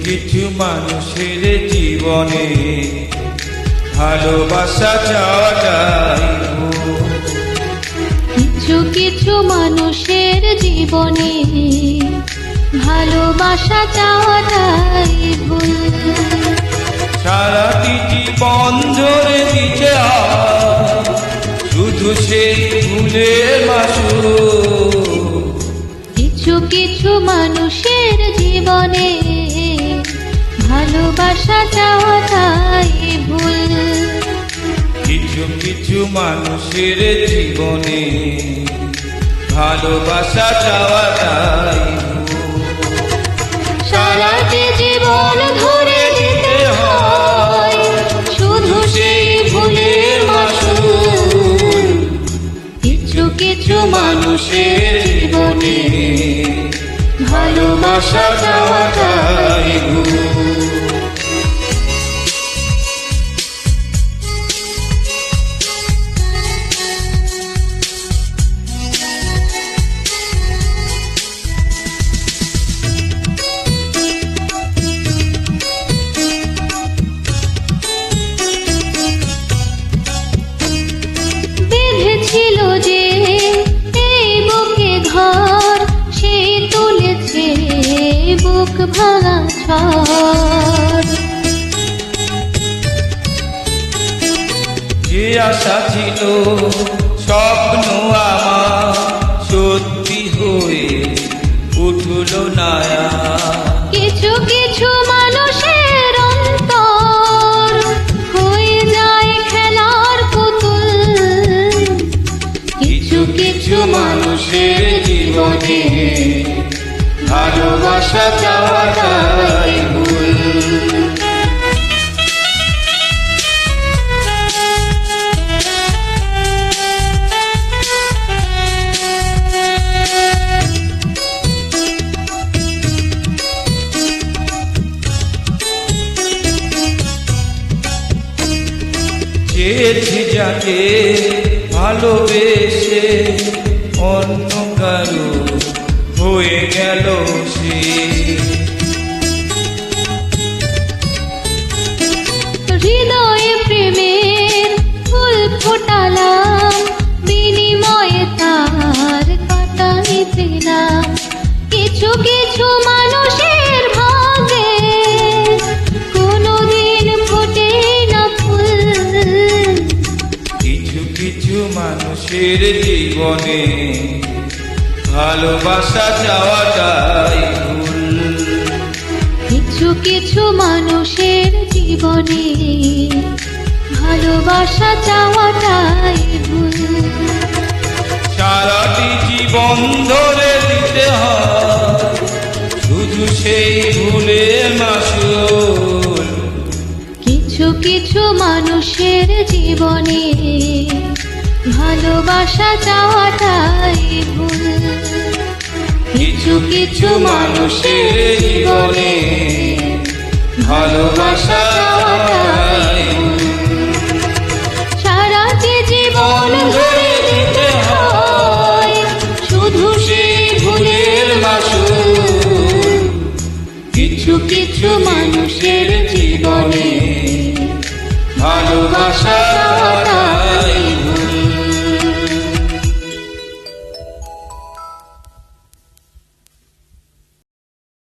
কিছু মানুষের জীবনে ভালোবাসা চাওয়াটাই ভুল। কিছু কিছু মানুষের জীবনে ভালোবাসা চাওয়াটাই ভুল। সারাটি জীবন ধরে দিতে হয় শুধু সেই ভুলের মাসুল। কিছু কিছু মানুষের জীবনে ভালোবাসা চাওয়াটাই ভুল। কিছু কিছু মানুষের জীবনে ভালোবাসা চাওয়াটাই ভুল। সারাটি জীবন ধরে দিতে হয় শুধু সেই ভুলের মাসুল। কিছু কিছু মানুষের জীবনে ভালোবাসা চাওয়াটাই ভুল। ছিল যে এই বুকে ঘর, সে তুলেছে বুক ভাঙা ঝড়। যে আশা ছিল স্বপ্ন আমার সত্যি হয়ে উঠল না। কিছু কিছু মানুষের অন্তর হয়ে যায় খেলার পুতুল। কিছু কিছু মানুষের জীবনে ভালোবাসা চাওয়াটাই ভুল। চেয়েছি যাকে ভালোবেসে অন্য কারো হয়ে গেল সে। হৃদয়ে প্রেমের ফুল ফোটালাম, বিনিময়ে তার কাটাই পেলাম। কিছু কিছু মানুষের ভাগে কোনোদিন ফোটে না ফুল। কিছু কিছু মানুষের জীবনে ভালোবাসা চাওয়াটাই ভুল। কিছু কিছু মানুষের জীবনে ভালোবাসা চাওয়াটাই ভুল। সারাটি জীবন ধরে দিতে হয় শুধু সেই ভুলের মাসুল। কিছু কিছু মানুষের জীবনে ভালোবাসা চাওয়াটাই ভুল। কিছু কিছু মানুষের জীবনে ভালোবাসা চাওয়াটাই ভুল। সারাটি জীবন ধরে দিতে হয় শুধু সেই ভুলের মাসুল। কিছু কিছু মানুষের জীবনে ভালোবাসা